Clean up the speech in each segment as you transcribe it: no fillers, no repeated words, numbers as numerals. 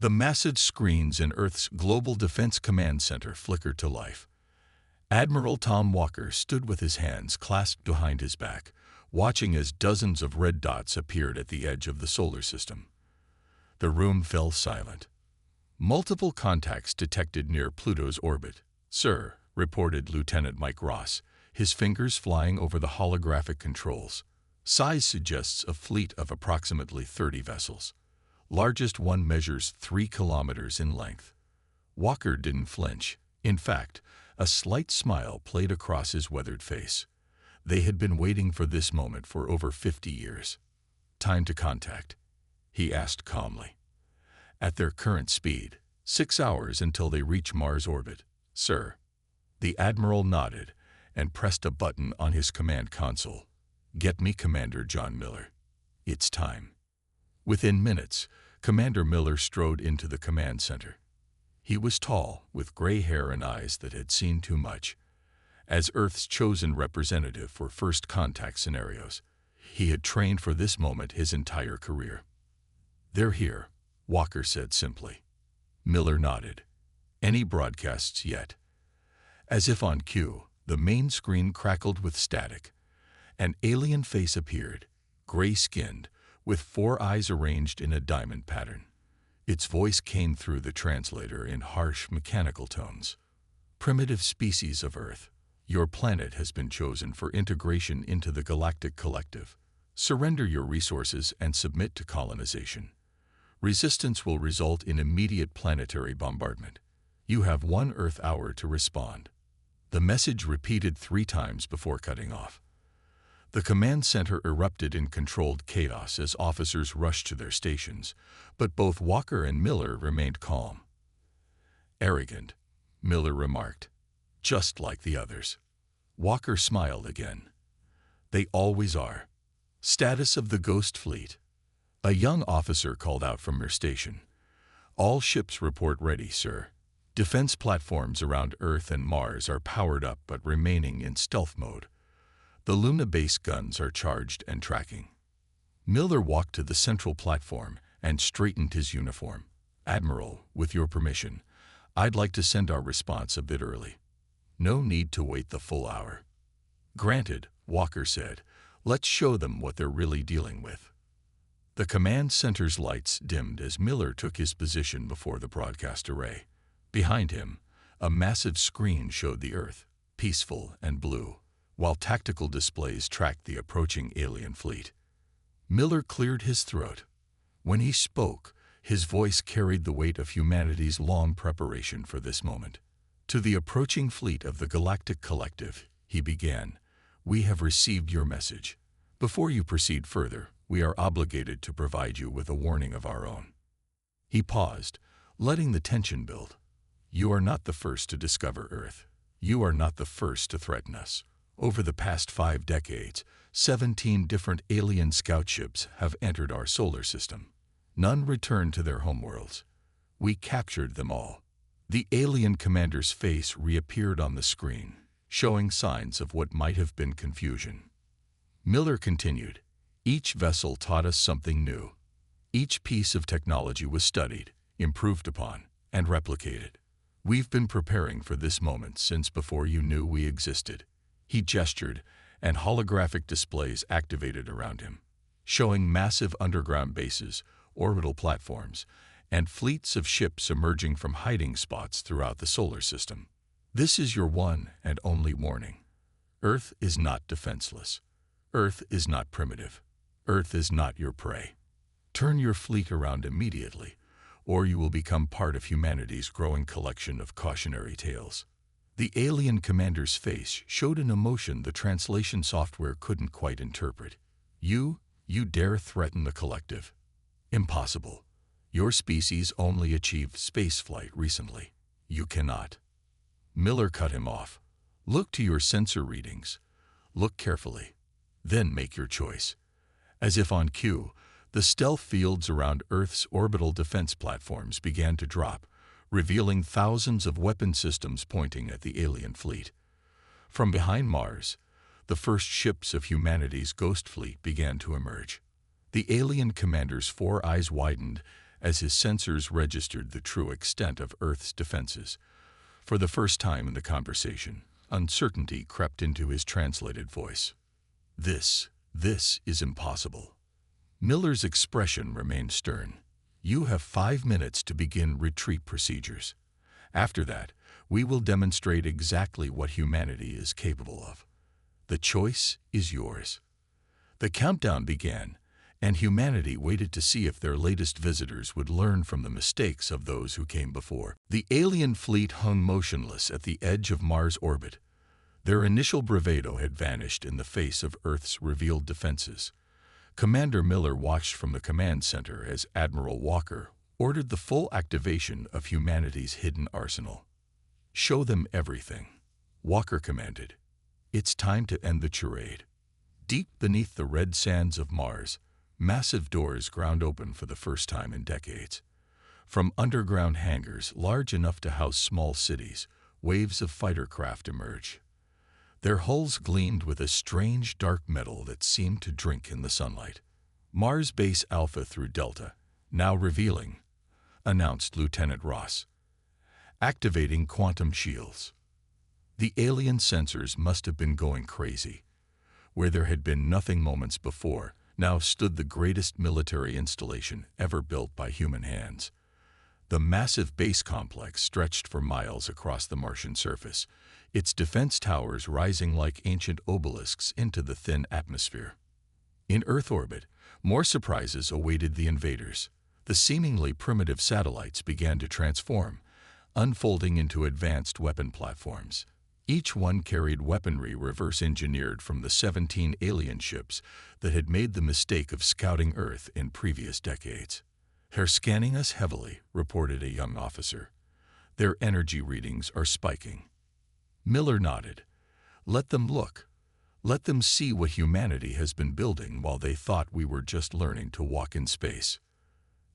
The massive screens in Earth's Global Defense Command Center flickered to life. Admiral Tom Walker stood with his hands clasped behind his back, watching as dozens of red dots appeared at the edge of the solar system. The room fell silent. Multiple contacts detected near Pluto's orbit, sir, reported Lieutenant Mike Ross, his fingers flying over the holographic controls. Size suggests a fleet of approximately 30 vessels. Largest one measures 3 kilometers in length. Walker didn't flinch. In fact, a slight smile played across his weathered face. They had been waiting for this moment for over 50 years. Time to contact, he asked calmly. At their current speed, 6 hours until they reach Mars orbit, sir. The Admiral nodded and pressed a button on his command console. Get me Commander John Miller. It's time. Within minutes, Commander Miller strode into the command center. He was tall, with gray hair and eyes that had seen too much. As Earth's chosen representative for first contact scenarios, he had trained for this moment his entire career. They're here, Walker said simply. Miller nodded. Any broadcasts yet? As if on cue, the main screen crackled with static. An alien face appeared, gray-skinned, with 4 eyes arranged in a diamond pattern. Its voice came through the translator in harsh mechanical tones. Primitive species of Earth, your planet has been chosen for integration into the galactic collective. Surrender your resources and submit to colonization. Resistance will result in immediate planetary bombardment. You have 1 Earth hour to respond. The message repeated 3 times before cutting off. The command center erupted in controlled chaos as officers rushed to their stations, but both Walker and Miller remained calm. Arrogant, Miller remarked. Just like the others. Walker smiled again. They always are. Status of the Ghost Fleet. A young officer called out from their station. All ships report ready, sir. Defense platforms around Earth and Mars are powered up but remaining in stealth mode. The Luna-based guns are charged and tracking. Miller walked to the central platform and straightened his uniform. Admiral, with your permission, I'd like to send our response a bit early. No need to wait the full hour. Granted, Walker said. Let's show them what they're really dealing with. The command center's lights dimmed as Miller took his position before the broadcast array. Behind him, a massive screen showed the Earth, peaceful and blue, while tactical displays tracked the approaching alien fleet. Miller cleared his throat. When he spoke, his voice carried the weight of humanity's long preparation for this moment. To the approaching fleet of the Galactic Collective, he began, we have received your message. Before you proceed further, we are obligated to provide you with a warning of our own. He paused, letting the tension build. You are not the first to discover Earth. You are not the first to threaten us. Over the past 5 decades, 17 different alien scout ships have entered our solar system. None returned to their homeworlds. We captured them all. The alien commander's face reappeared on the screen, showing signs of what might have been confusion. Miller continued, each vessel taught us something new. Each piece of technology was studied, improved upon, and replicated. We've been preparing for this moment since before you knew we existed. He gestured, and holographic displays activated around him, showing massive underground bases, orbital platforms, and fleets of ships emerging from hiding spots throughout the solar system. This is your one and only warning. Earth is not defenseless. Earth is not primitive. Earth is not your prey. Turn your fleet around immediately, or you will become part of humanity's growing collection of cautionary tales. The alien commander's face showed an emotion the translation software couldn't quite interpret. You dare threaten the collective? Impossible. Your species only achieved spaceflight recently. You cannot. Miller cut him off. Look to your sensor readings. Look carefully. Then make your choice. As if on cue, the stealth fields around Earth's orbital defense platforms began to drop, revealing thousands of weapon systems pointing at the alien fleet. From behind Mars, the first ships of humanity's ghost fleet began to emerge. The alien commander's 4 eyes widened as his sensors registered the true extent of Earth's defenses. For the first time in the conversation, uncertainty crept into his translated voice. This is impossible." Miller's expression remained stern. "You have 5 minutes to begin retreat procedures. After that, we will demonstrate exactly what humanity is capable of. The choice is yours." The countdown began, and humanity waited to see if their latest visitors would learn from the mistakes of those who came before. The alien fleet hung motionless at the edge of Mars' orbit. Their initial bravado had vanished in the face of Earth's revealed defenses. Commander Miller watched from the command center as Admiral Walker ordered the full activation of humanity's hidden arsenal. "Show them everything," Walker commanded. "It's time to end the charade." Deep beneath the red sands of Mars, massive doors ground open for the first time in decades. From underground hangars large enough to house small cities, waves of fighter craft emerged. Their hulls gleamed with a strange dark metal that seemed to drink in the sunlight. "Mars Base Alpha through Delta, now revealing," announced Lieutenant Ross. "Activating quantum shields." The alien sensors must have been going crazy. Where there had been nothing moments before, now stood the greatest military installation ever built by human hands. The massive base complex stretched for miles across the Martian surface, its defense towers rising like ancient obelisks into the thin atmosphere. In Earth orbit, more surprises awaited the invaders. The seemingly primitive satellites began to transform, unfolding into advanced weapon platforms. Each one carried weaponry reverse-engineered from the 17 alien ships that had made the mistake of scouting Earth in previous decades. "They're scanning us heavily," reported a young officer. "Their energy readings are spiking." Miller nodded. "Let them look. Let them see what humanity has been building while they thought we were just learning to walk in space."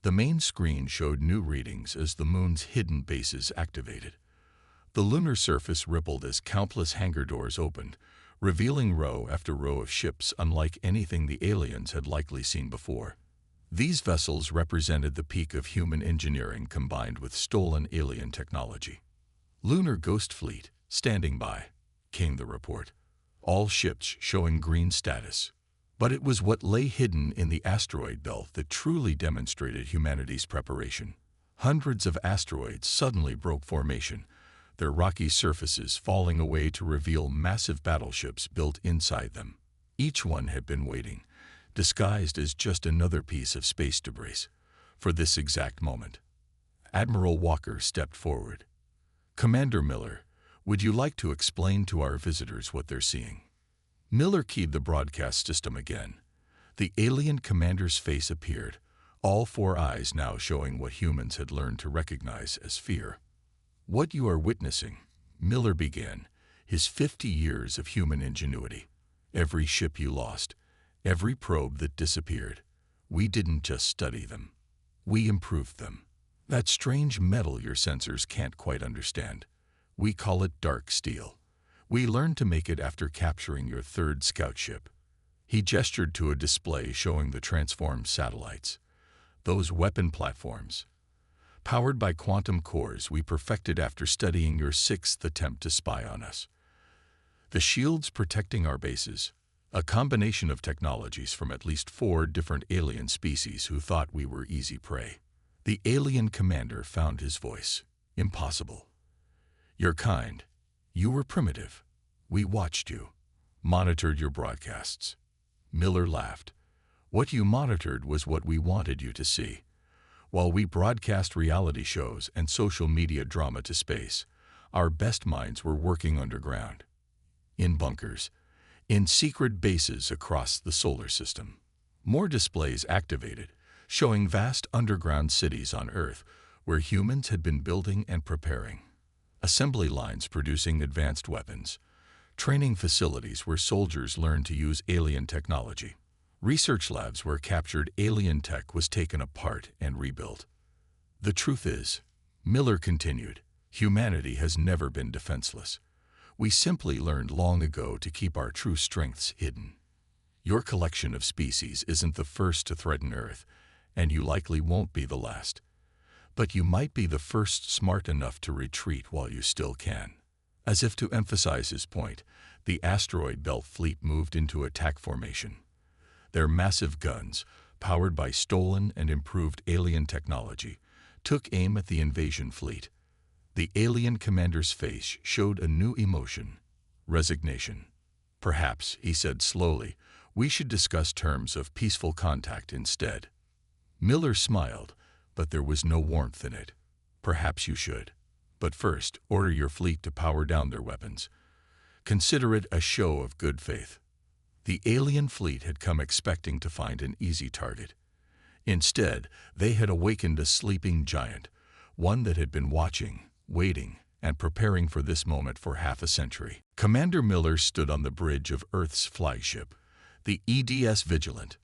The main screen showed new readings as the moon's hidden bases activated. The lunar surface rippled as countless hangar doors opened, revealing row after row of ships unlike anything the aliens had likely seen before. These vessels represented the peak of human engineering combined with stolen alien technology. "Lunar Ghost Fleet, standing by," came the report. All ships showing green status. But it was what lay hidden in the asteroid belt that truly demonstrated humanity's preparation. Hundreds of asteroids suddenly broke formation, their rocky surfaces falling away to reveal massive battleships built inside them. Each one had been waiting, disguised as just another piece of space debris, for this exact moment. Admiral Walker stepped forward. "Commander Miller, would you like to explain to our visitors what they're seeing?" Miller keyed the broadcast system again. The alien commander's face appeared, all 4 eyes now showing what humans had learned to recognize as fear. "What you are witnessing," Miller began, "is 50 years of human ingenuity. Every ship you lost, every probe that disappeared, we didn't just study them. We improved them. That strange metal your sensors can't quite understand. We call it dark steel. We learned to make it after capturing your 3rd scout ship." He gestured to a display showing the transformed satellites. "Those weapon platforms, powered by quantum cores we perfected after studying your 6th attempt to spy on us. The shields protecting our bases, a combination of technologies from at least 4 different alien species who thought we were easy prey." The alien commander found his voice. "Impossible. You're kind. You were primitive. We watched you, monitored your broadcasts." Miller laughed. "What you monitored was what we wanted you to see. While we broadcast reality shows and social media drama to space, our best minds were working underground. In bunkers, in secret bases across the solar system." More displays activated, showing vast underground cities on Earth where humans had been building and preparing. Assembly lines producing advanced weapons, training facilities where soldiers learned to use alien technology, research labs where captured alien tech was taken apart and rebuilt. "The truth is," Miller continued, "humanity has never been defenseless. We simply learned long ago to keep our true strengths hidden. Your collection of species isn't the first to threaten Earth, and you likely won't be the last. But you might be the first smart enough to retreat while you still can. As if to emphasize his point, the asteroid belt fleet moved into attack formation. Their massive guns, powered by stolen and improved alien technology, took aim at the invasion fleet. The alien commander's face showed a new emotion: resignation. "Perhaps," he said slowly, "we should discuss terms of peaceful contact instead." Miller smiled, but there was no warmth in it. "Perhaps you should. But first, order your fleet to power down their weapons. Consider it a show of good faith." The alien fleet had come expecting to find an easy target. Instead, they had awakened a sleeping giant, one that had been watching, waiting, and preparing for this moment for half a century. Commander Miller stood on the bridge of Earth's flagship, the EDS Vigilant.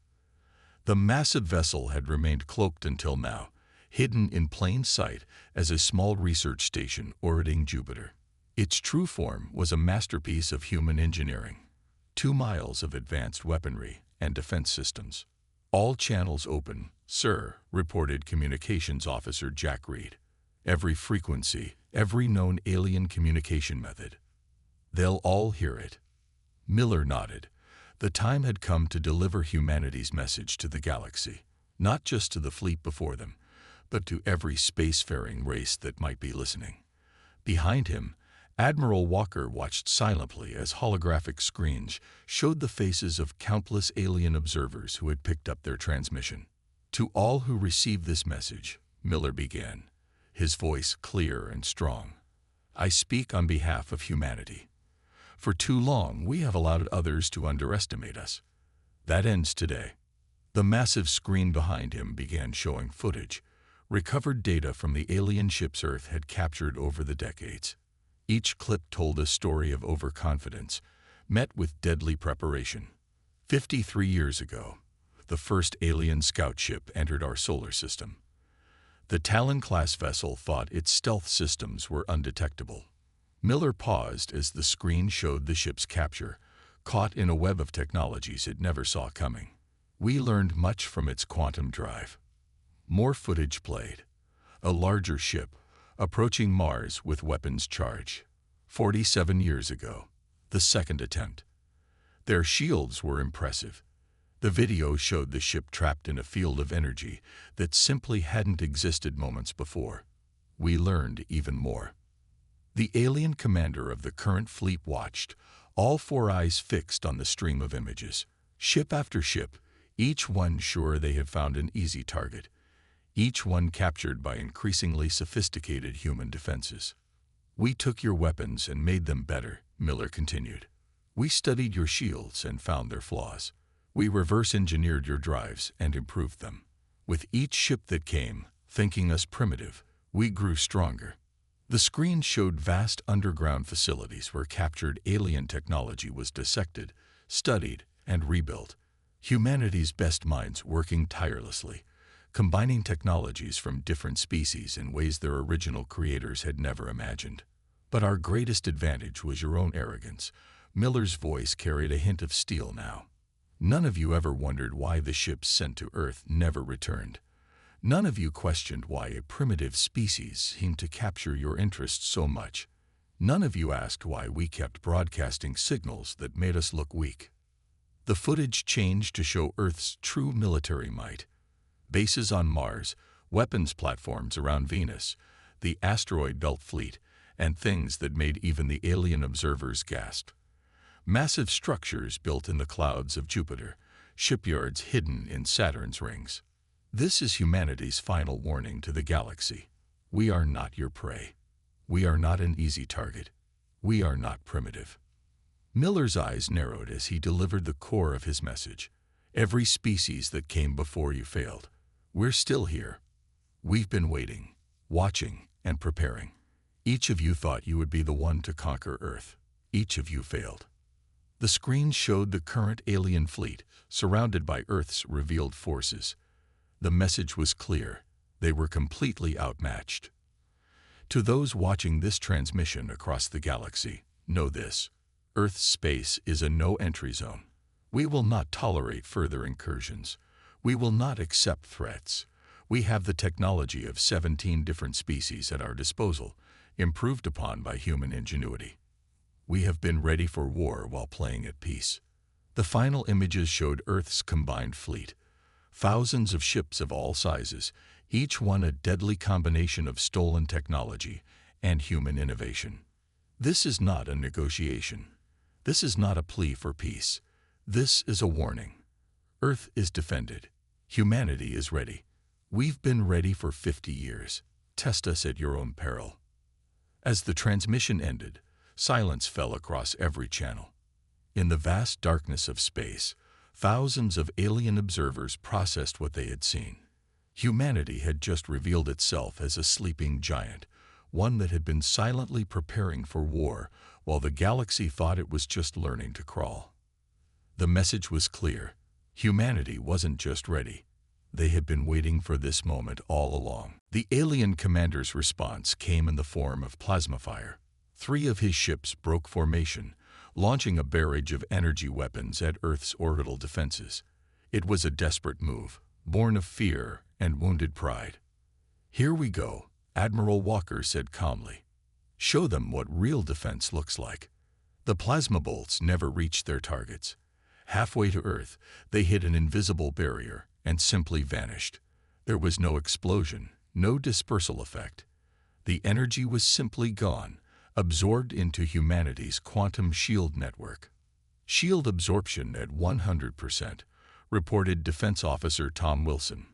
The massive vessel had remained cloaked until now, hidden in plain sight as a small research station orbiting Jupiter. Its true form was a masterpiece of human engineering. 2 miles of advanced weaponry and defense systems. "All channels open, sir," reported Communications Officer Jack Reed. "Every frequency, every known alien communication method. They'll all hear it." Miller nodded. The time had come to deliver humanity's message to the galaxy, not just to the fleet before them, but to every spacefaring race that might be listening. Behind him, Admiral Walker watched silently as holographic screens showed the faces of countless alien observers who had picked up their transmission. "To all who receive this message," Miller began, his voice clear and strong, "I speak on behalf of humanity. For too long, we have allowed others to underestimate us. That ends today." The massive screen behind him began showing footage, recovered data from the alien ships Earth had captured over the decades. Each clip told a story of overconfidence, met with deadly preparation. 53 years ago, the first alien scout ship entered our solar system. The Talon-class vessel thought its stealth systems were undetectable. Miller paused as the screen showed the ship's capture, caught in a web of technologies it never saw coming. We learned much from its quantum drive. More footage played. A larger ship, approaching Mars with weapons charged. 47 years ago, the second attempt. Their shields were impressive. The video showed the ship trapped in a field of energy that simply hadn't existed moments before. We learned even more. The alien commander of the current fleet watched, all 4 eyes fixed on the stream of images. Ship after ship, each one sure they had found an easy target. Each one captured by increasingly sophisticated human defenses. "We took your weapons and made them better," Miller continued. "We studied your shields and found their flaws. We reverse-engineered your drives and improved them. With each ship that came, thinking us primitive, we grew stronger." The screen showed vast underground facilities where captured alien technology was dissected, studied, and rebuilt. Humanity's best minds working tirelessly, combining technologies from different species in ways their original creators had never imagined. "But our greatest advantage was your own arrogance." Miller's voice carried a hint of steel now. "None of you ever wondered why the ships sent to Earth never returned. None of you questioned why a primitive species seemed to capture your interest so much. None of you asked why we kept broadcasting signals that made us look weak." The footage changed to show Earth's true military might. Bases on Mars, weapons platforms around Venus, the asteroid belt fleet, and things that made even the alien observers gasp. Massive structures built in the clouds of Jupiter, shipyards hidden in Saturn's rings. This is humanity's final warning to the galaxy. We are not your prey. We are not an easy target. We are not primitive. Miller's eyes narrowed as he delivered the core of his message. Every species that came before you failed. We're still here. We've been waiting, watching, and preparing. Each of you thought you would be the one to conquer Earth. Each of you failed. The screen showed the current alien fleet, surrounded by Earth's revealed forces. The message was clear. They were completely outmatched. To those watching this transmission across the galaxy, know this: Earth's space is a no-entry zone. We will not tolerate further incursions. We will not accept threats. We have the technology of 17 different species at our disposal, improved upon by human ingenuity. We have been ready for war while playing at peace. The final images showed Earth's combined fleet. Thousands of ships of all sizes, each one a deadly combination of stolen technology and human innovation. This is not a negotiation. This is not a plea for peace. This is a warning. Earth is defended. Humanity is ready. We've been ready for 50 years. Test us at your own peril. As the transmission ended, silence fell across every channel. In the vast darkness of space, thousands of alien observers processed what they had seen. Humanity had just revealed itself as a sleeping giant, one that had been silently preparing for war while the galaxy thought it was just learning to crawl. The message was clear. Humanity wasn't just ready. They had been waiting for this moment all along. The alien commander's response came in the form of plasma fire. 3 of his ships broke formation, launching a barrage of energy weapons at Earth's orbital defenses. It was a desperate move, born of fear and wounded pride. "Here we go," Admiral Walker said calmly. "Show them what real defense looks like." The plasma bolts never reached their targets. Halfway to Earth, they hit an invisible barrier and simply vanished. There was no explosion, no dispersal effect. The energy was simply gone, absorbed into humanity's quantum shield network. Shield absorption at 100%, reported Defense Officer Tom Wilson.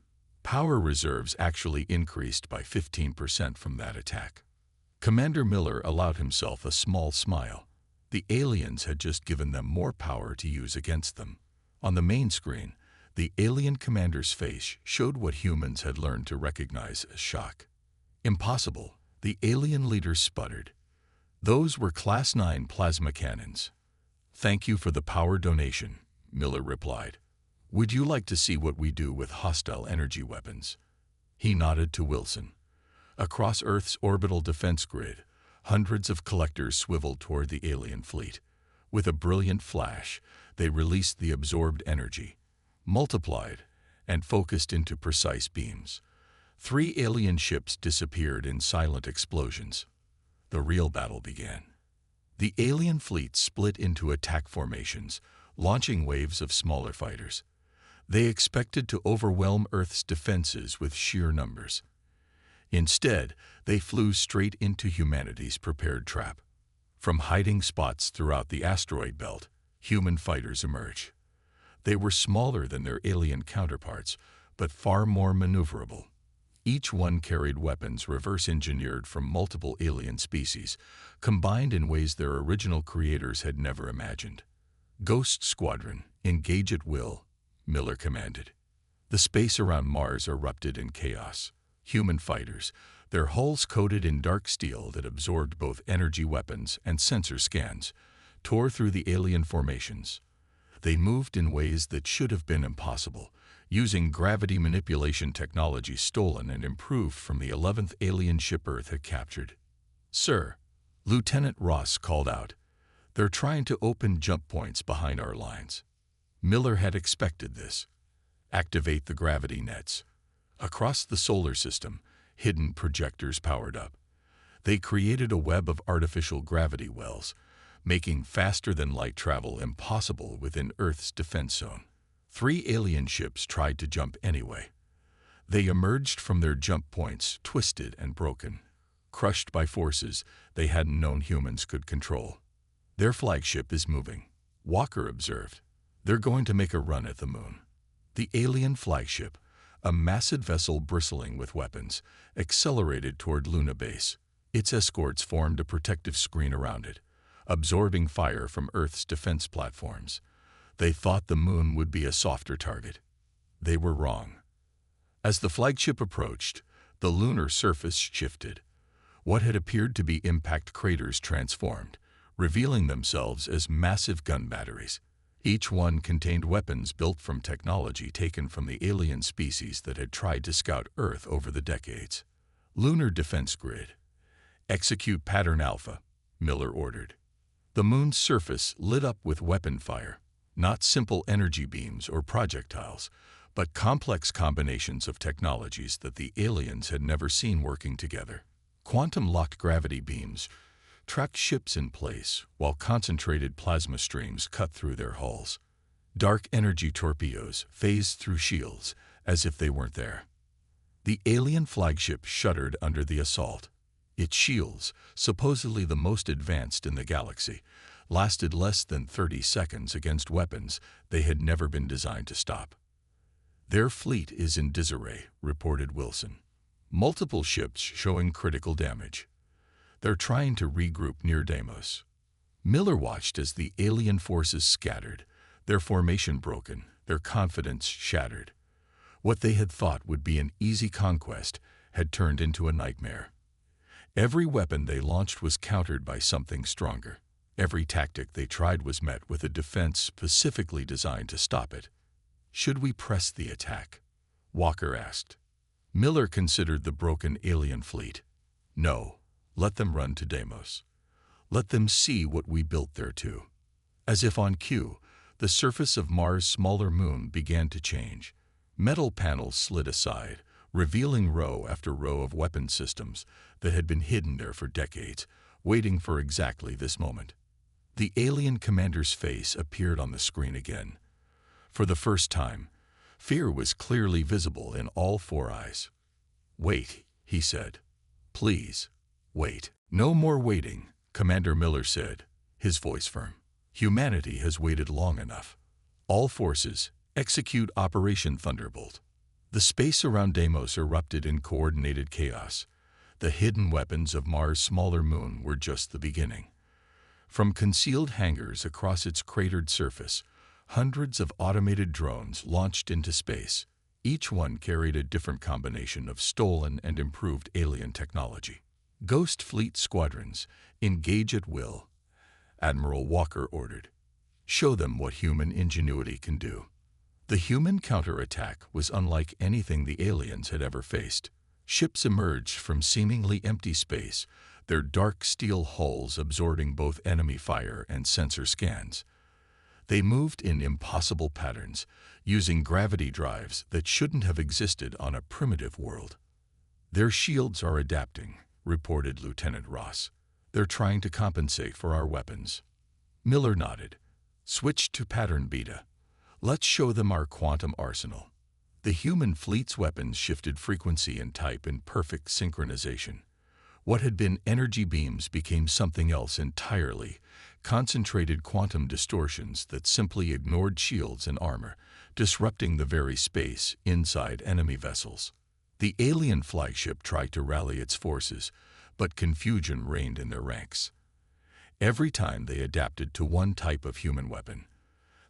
Power reserves actually increased by 15% from that attack. Commander Miller allowed himself a small smile. The aliens had just given them more power to use against them. On the main screen, the alien commander's face showed what humans had learned to recognize as shock. "Impossible," the alien leader sputtered. "Those were Class 9 plasma cannons." "Thank you for the power donation," Miller replied. "Would you like to see what we do with hostile energy weapons?" He nodded to Wilson. Across Earth's orbital defense grid, hundreds of collectors swiveled toward the alien fleet. With a brilliant flash, they released the absorbed energy, multiplied, and focused into precise beams. 3 alien ships disappeared in silent explosions. The real battle began. The alien fleet split into attack formations, launching waves of smaller fighters. They expected to overwhelm Earth's defenses with sheer numbers. Instead, they flew straight into humanity's prepared trap. From hiding spots throughout the asteroid belt, human fighters emerged. They were smaller than their alien counterparts, but far more maneuverable. Each one carried weapons reverse-engineered from multiple alien species, combined in ways their original creators had never imagined. "Ghost Squadron, engage at will," Miller commanded. The space around Mars erupted in chaos. Human fighters, their hulls coated in dark steel that absorbed both energy weapons and sensor scans, tore through the alien formations. They moved in ways that should have been impossible, using gravity manipulation technology stolen and improved from the 11th alien ship Earth had captured. "Sir," Lieutenant Ross called out, "they're trying to open jump points behind our lines." Miller had expected this. "Activate the gravity nets." Across the solar system, hidden projectors powered up. They created a web of artificial gravity wells, making faster-than-light travel impossible within Earth's defense zone. 3 alien ships tried to jump anyway. They emerged from their jump points, twisted and broken, crushed by forces they hadn't known humans could control. "Their flagship is moving," Walker observed. "They're going to make a run at the moon." The alien flagship, a massive vessel bristling with weapons, accelerated toward Luna Base. Its escorts formed a protective screen around it, absorbing fire from Earth's defense platforms. They thought the moon would be a softer target. They were wrong. As the flagship approached, the lunar surface shifted. What had appeared to be impact craters transformed, revealing themselves as massive gun batteries. Each one contained weapons built from technology taken from the alien species that had tried to scout Earth over the decades. "Lunar Defense Grid. Execute Pattern Alpha," Miller ordered. The moon's surface lit up with weapon fire, not simple energy beams or projectiles, but complex combinations of technologies that the aliens had never seen working together. Quantum-locked gravity beams tracked ships in place, while concentrated plasma streams cut through their hulls. Dark energy torpedoes phased through shields as if they weren't there. The alien flagship shuddered under the assault. Its shields, supposedly the most advanced in the galaxy, lasted less than 30 seconds against weapons they had never been designed to stop. "Their fleet is in disarray," reported Wilson. "Multiple ships showing critical damage. They're trying to regroup near Deimos." Miller watched as the alien forces scattered, their formation broken, their confidence shattered. What they had thought would be an easy conquest had turned into a nightmare. Every weapon they launched was countered by something stronger. Every tactic they tried was met with a defense specifically designed to stop it. "Should we press the attack?" Walker asked. Miller considered the broken alien fleet. "No, let them run to Deimos. Let them see what we built there too." As if on cue, the surface of Mars' smaller moon began to change. Metal panels slid aside, revealing row after row of weapon systems that had been hidden there for decades, waiting for exactly this moment. The alien commander's face appeared on the screen again. For the first time, fear was clearly visible in all four eyes. "Wait," he said. "Please, wait." "No more waiting," Commander Miller said, his voice firm. "Humanity has waited long enough. All forces, execute Operation Thunderbolt." The space around Deimos erupted in coordinated chaos. The hidden weapons of Mars' smaller moon were just the beginning. From concealed hangars across its cratered surface, hundreds of automated drones launched into space. Each one carried a different combination of stolen and improved alien technology. "Ghost Fleet squadrons, engage at will," Admiral Walker ordered. "Show them what human ingenuity can do." The human counterattack was unlike anything the aliens had ever faced. Ships emerged from seemingly empty space, their dark steel hulls absorbing both enemy fire and sensor scans. They moved in impossible patterns, using gravity drives that shouldn't have existed on a primitive world. "Their shields are adapting," reported Lieutenant Ross. "They're trying to compensate for our weapons." Miller nodded. "Switch to pattern beta. Let's show them our quantum arsenal." The human fleet's weapons shifted frequency and type in perfect synchronization. What had been energy beams became something else entirely, concentrated quantum distortions that simply ignored shields and armor, disrupting the very space inside enemy vessels. The alien flagship tried to rally its forces, but confusion reigned in their ranks. Every time they adapted to one type of human weapon,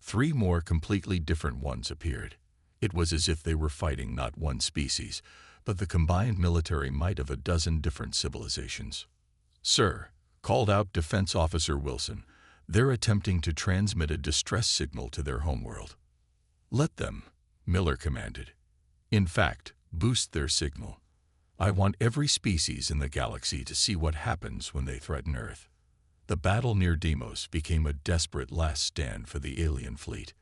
3 more completely different ones appeared. It was as if they were fighting not one species, but the combined military might of a dozen different civilizations. "Sir," called out Defense Officer Wilson, "they're attempting to transmit a distress signal to their homeworld." "Let them," Miller commanded. "In fact, boost their signal. I want every species in the galaxy to see what happens when they threaten Earth." The battle near Deimos became a desperate last stand for the alien fleet.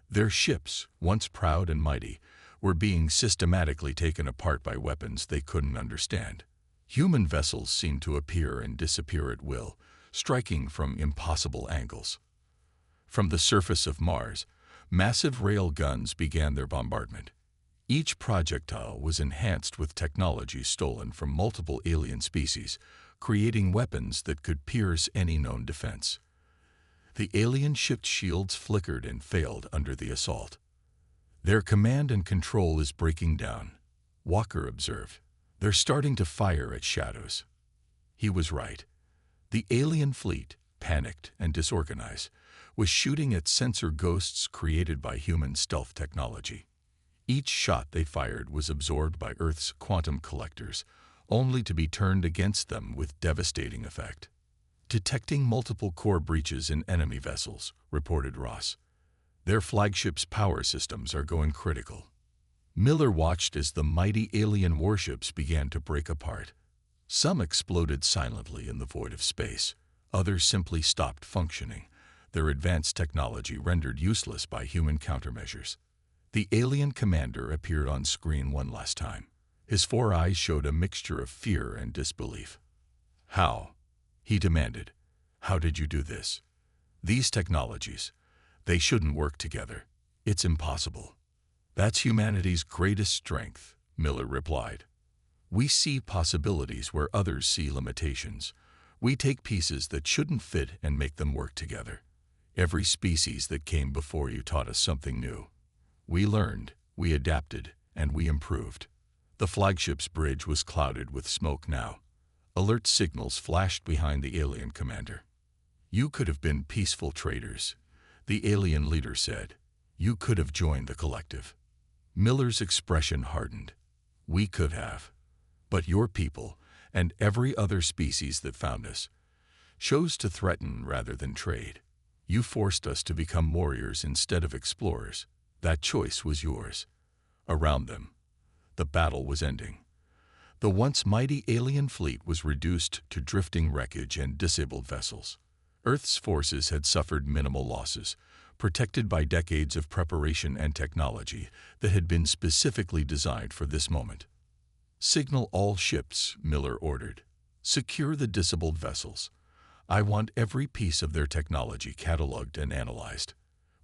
Their ships, once proud and mighty, were being systematically taken apart by weapons they couldn't understand. Human vessels seemed to appear and disappear at will, striking from impossible angles. From the surface of Mars, massive rail guns began their bombardment. Each projectile was enhanced with technology stolen from multiple alien species, creating weapons that could pierce any known defense. The alien ship's shields flickered and failed under the assault. "Their command and control is breaking down," Walker observed. "They're starting to fire at shadows." He was right. The alien fleet, panicked and disorganized, was shooting at sensor ghosts created by human stealth technology. Each shot they fired was absorbed by Earth's quantum collectors, only to be turned against them with devastating effect. "Detecting multiple core breaches in enemy vessels," reported Ross. "Their flagship's power systems are going critical." Miller watched as the mighty alien warships began to break apart. Some exploded silently in the void of space. Others simply stopped functioning, their advanced technology rendered useless by human countermeasures. The alien commander appeared on screen one last time. His four eyes showed a mixture of fear and disbelief. "How?" he demanded. "How did you do this? These technologies, they shouldn't work together. It's impossible." "That's humanity's greatest strength," Miller replied. "We see possibilities where others see limitations. We take pieces that shouldn't fit and make them work together. Every species that came before you taught us something new. We learned, we adapted, and we improved." The flagship's bridge was clouded with smoke now. Alert signals flashed behind the alien commander. "You could have been peaceful traders," the alien leader said. "You could have joined the collective." Miller's expression hardened. "We could have. But your people, and every other species that found us, chose to threaten rather than trade. You forced us to become warriors instead of explorers. That choice was yours." Around them, the battle was ending. The once mighty alien fleet was reduced to drifting wreckage and disabled vessels. Earth's forces had suffered minimal losses, protected by decades of preparation and technology that had been specifically designed for this moment. "Signal all ships," Miller ordered. "Secure the disabled vessels. I want every piece of their technology cataloged and analyzed.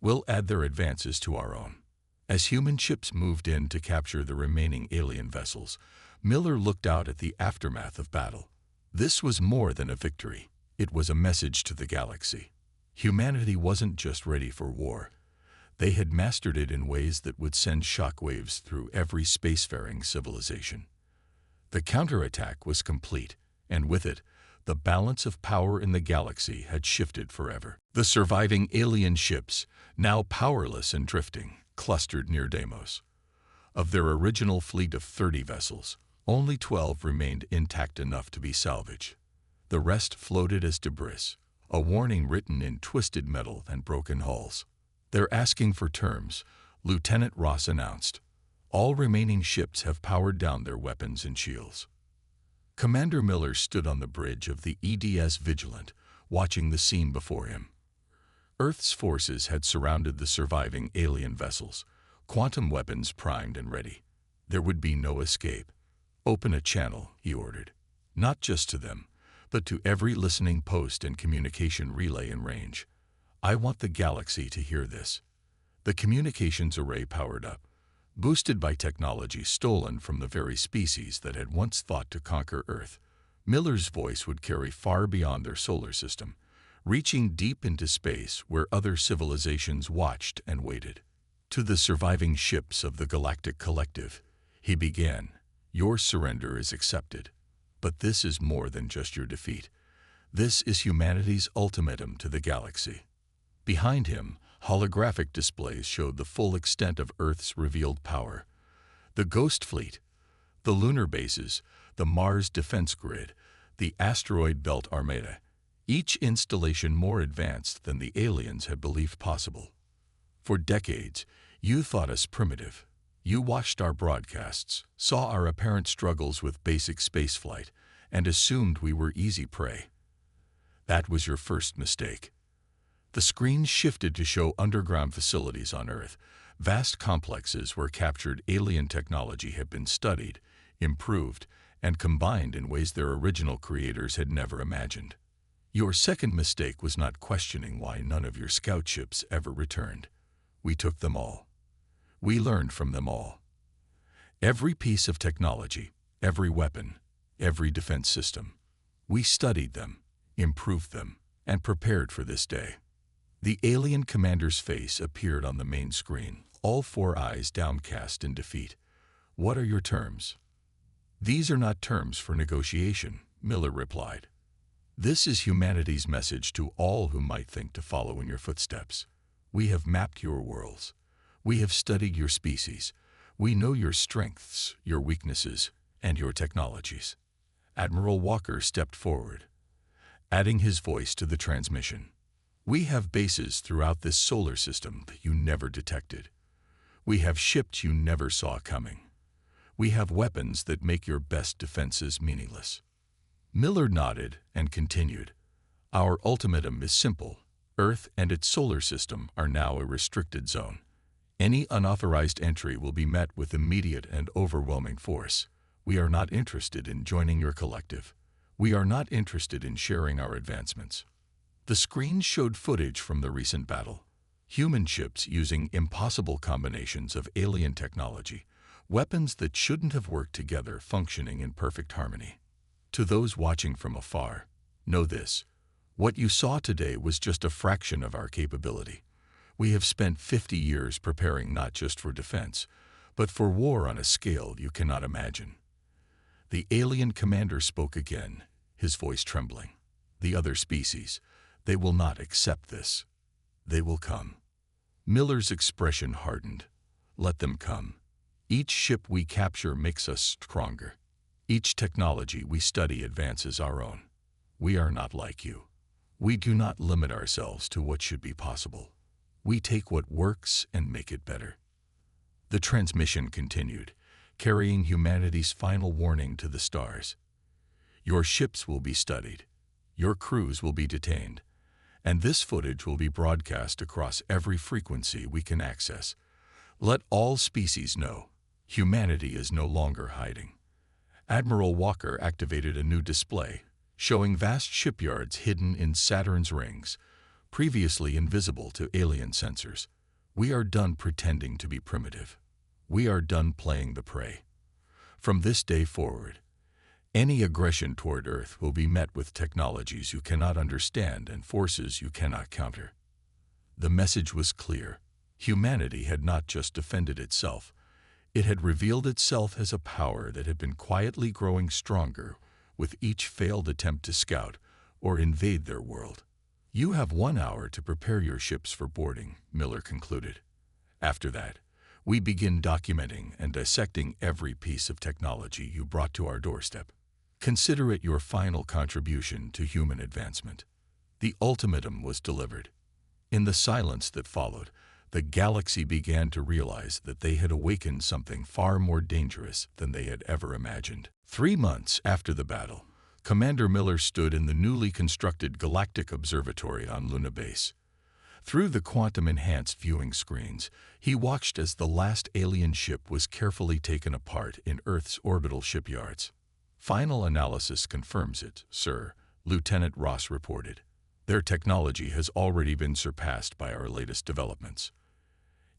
We'll add their advances to our own." As human ships moved in to capture the remaining alien vessels, Miller looked out at the aftermath of battle. This was more than a victory. It was a message to the galaxy. Humanity wasn't just ready for war. They had mastered it in ways that would send shockwaves through every spacefaring civilization. The counterattack was complete, and with it, the balance of power in the galaxy had shifted forever. The surviving alien ships, now powerless and drifting, clustered near Deimos. Of their original fleet of 30 vessels, only 12 remained intact enough to be salvaged. The rest floated as debris, a warning written in twisted metal and broken hulls. "They're asking for terms," Lieutenant Ross announced. "All remaining ships have powered down their weapons and shields." Commander Miller stood on the bridge of the EDS Vigilant, watching the scene before him. Earth's forces had surrounded the surviving alien vessels, quantum weapons primed and ready. There would be no escape. "Open a channel," he ordered. "Not just to them, but to every listening post and communication relay in range. I want the galaxy to hear this." The communications array powered up, boosted by technology stolen from the very species that had once thought to conquer Earth. Miller's voice would carry far beyond their solar system, reaching deep into space where other civilizations watched and waited. To the surviving ships of the Galactic Collective, he began, "Your surrender is accepted. But this is more than just your defeat. This is humanity's ultimatum to the galaxy." Behind him, holographic displays showed the full extent of Earth's revealed power. The Ghost Fleet, the lunar bases, the Mars Defense Grid, the Asteroid Belt Armada, each installation more advanced than the aliens had believed possible. "For decades, you thought us primitive. You watched our broadcasts, saw our apparent struggles with basic spaceflight, and assumed we were easy prey. That was your first mistake." The screen shifted to show underground facilities on Earth, vast complexes where captured alien technology had been studied, improved, and combined in ways their original creators had never imagined. "Your second mistake was not questioning why none of your scout ships ever returned. We took them all. We learned from them all. Every piece of technology, every weapon, every defense system. We studied them, improved them, and prepared for this day." The alien commander's face appeared on the main screen, all four eyes downcast in defeat. "What are your terms?" "These are not terms for negotiation," Miller replied. "This is humanity's message to all who might think to follow in your footsteps. We have mapped your worlds. We have studied your species. We know your strengths, your weaknesses, and your technologies." Admiral Walker stepped forward, adding his voice to the transmission. "We have bases throughout this solar system that you never detected. We have ships you never saw coming. We have weapons that make your best defenses meaningless." Miller nodded and continued. "Our ultimatum is simple. Earth and its solar system are now a restricted zone. Any unauthorized entry will be met with immediate and overwhelming force. We are not interested in joining your collective. We are not interested in sharing our advancements. The screen showed footage from the recent battle. Human ships using impossible combinations of alien technology, weapons that shouldn't have worked together functioning in perfect harmony. To those watching from afar, know this: what you saw today was just a fraction of our capability. We have spent 50 years preparing not just for defense, but for war on a scale you cannot imagine. The alien commander spoke again, his voice trembling. The other species, they will not accept this. They will come. Miller's expression hardened. Let them come. Each ship we capture makes us stronger. Each technology we study advances our own. We are not like you. We do not limit ourselves to what should be possible. We take what works and make it better. The transmission continued, carrying humanity's final warning to the stars. Your ships will be studied. Your crews will be detained. And this footage will be broadcast across every frequency we can access. Let all species know, humanity is no longer hiding. Admiral Walker activated a new display, showing vast shipyards hidden in Saturn's rings, previously invisible to alien sensors. We are done pretending to be primitive. We are done playing the prey. From this day forward, any aggression toward Earth will be met with technologies you cannot understand and forces you cannot counter. The message was clear. Humanity had not just defended itself, it had revealed itself as a power that had been quietly growing stronger with each failed attempt to scout or invade their world. You have 1 hour to prepare your ships for boarding, Miller concluded. After that, we begin documenting and dissecting every piece of technology you brought to our doorstep. Consider it your final contribution to human advancement. The ultimatum was delivered. In the silence that followed, the galaxy began to realize that they had awakened something far more dangerous than they had ever imagined. 3 months after the battle, Commander Miller stood in the newly constructed Galactic Observatory on Luna Base. Through the quantum-enhanced viewing screens, he watched as the last alien ship was carefully taken apart in Earth's orbital shipyards. Final analysis confirms it, sir, Lieutenant Ross reported. Their technology has already been surpassed by our latest developments.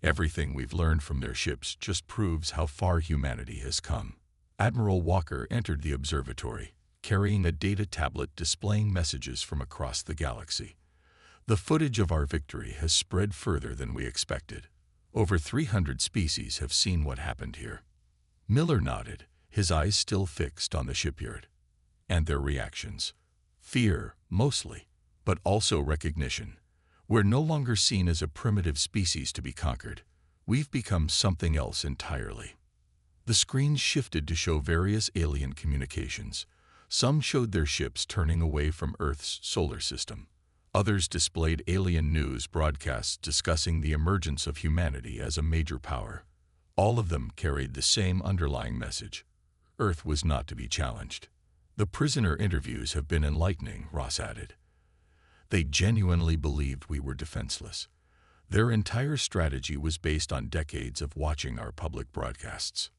Everything we've learned from their ships just proves how far humanity has come. Admiral Walker entered the observatory, carrying a data tablet displaying messages from across the galaxy. The footage of our victory has spread further than we expected. Over 300 species have seen what happened here. Miller nodded, his eyes still fixed on the shipyard. And their reactions? Fear, mostly, but also recognition. We're no longer seen as a primitive species to be conquered. We've become something else entirely. The screens shifted to show various alien communications. Some showed their ships turning away from Earth's solar system. Others displayed alien news broadcasts discussing the emergence of humanity as a major power. All of them carried the same underlying message. Earth was not to be challenged. The prisoner interviews have been enlightening, Ross added. They genuinely believed we were defenseless. Their entire strategy was based on decades of watching our public broadcasts.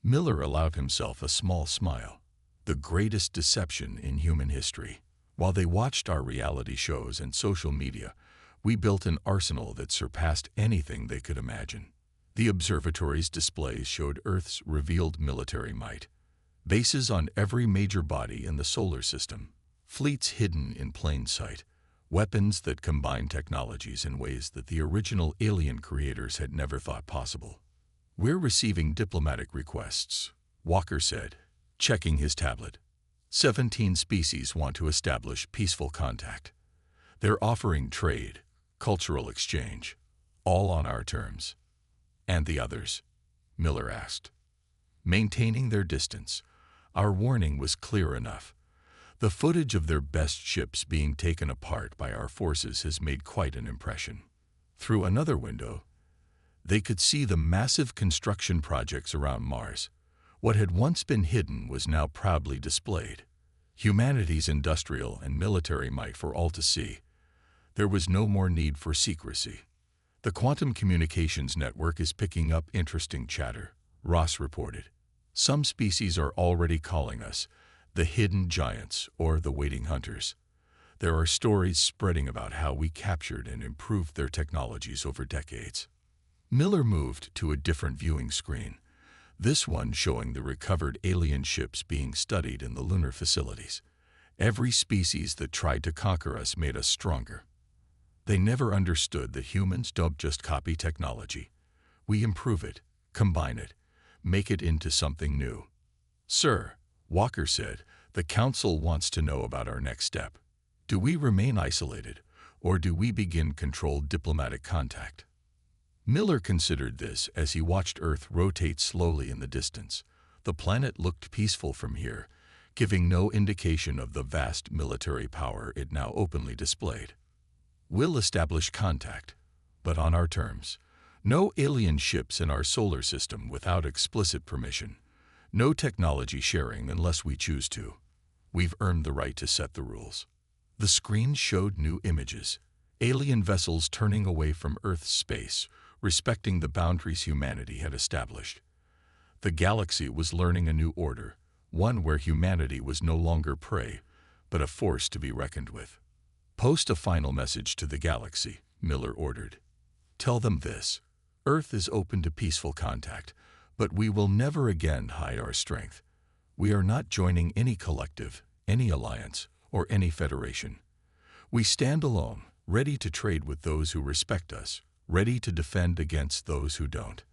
Miller allowed himself a small smile. The greatest deception in human history. While they watched our reality shows and social media, we built an arsenal that surpassed anything they could imagine. The observatory's displays showed Earth's revealed military might. Bases on every major body in the solar system. Fleets hidden in plain sight. Weapons that combine technologies in ways that the original alien creators had never thought possible. We're receiving diplomatic requests, Walker said, checking his tablet. 17 species want to establish peaceful contact. They're offering trade, cultural exchange, all on our terms. And the others? Miller asked. Maintaining their distance, our warning was clear enough. The footage of their best ships being taken apart by our forces has made quite an impression. Through another window, they could see the massive construction projects around Mars. What had once been hidden was now proudly displayed. Humanity's industrial and military might for all to see. There was no more need for secrecy. The quantum communications network is picking up interesting chatter, Ross reported. Some species are already calling us the hidden giants or the waiting hunters. There are stories spreading about how we captured and improved their technologies over decades. Miller moved to a different viewing screen, this one showing the recovered alien ships being studied in the lunar facilities. Every species that tried to conquer us made us stronger. They never understood that humans don't just copy technology. We improve it, combine it, make it into something new. Sir, Walker said, the Council wants to know about our next step. Do we remain isolated, or do we begin controlled diplomatic contact? Miller considered this as he watched Earth rotate slowly in the distance. The planet looked peaceful from here, giving no indication of the vast military power it now openly displayed. We'll establish contact, but on our terms. No alien ships in our solar system without explicit permission. No technology sharing unless we choose to. We've earned the right to set the rules. The screen showed new images. Alien vessels turning away from Earth's space, respecting the boundaries humanity had established. The galaxy was learning a new order, one where humanity was no longer prey, but a force to be reckoned with. Post a final message to the galaxy, Miller ordered. Tell them this. Earth is open to peaceful contact, but we will never again hide our strength. We are not joining any collective, any alliance, or any federation. We stand alone, ready to trade with those who respect us, ready to defend against those who don't.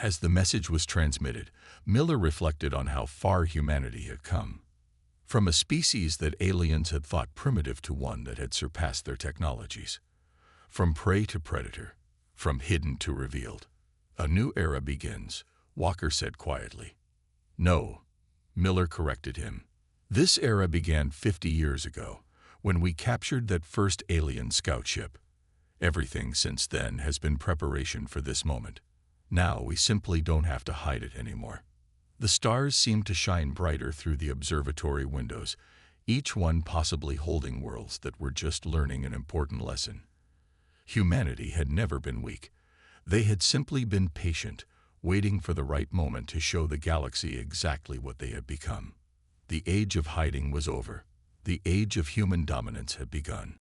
As the message was transmitted, Miller reflected on how far humanity had come. From a species that aliens had thought primitive to one that had surpassed their technologies. From prey to predator, from hidden to revealed. A new era begins, Walker said quietly. No, Miller corrected him. This era began 50 years ago, when we captured that first alien scout ship. Everything since then has been preparation for this moment. Now we simply don't have to hide it anymore. The stars seemed to shine brighter through the observatory windows, each one possibly holding worlds that were just learning an important lesson. Humanity had never been weak. They had simply been patient, waiting for the right moment to show the galaxy exactly what they had become. The age of hiding was over. The age of human dominance had begun.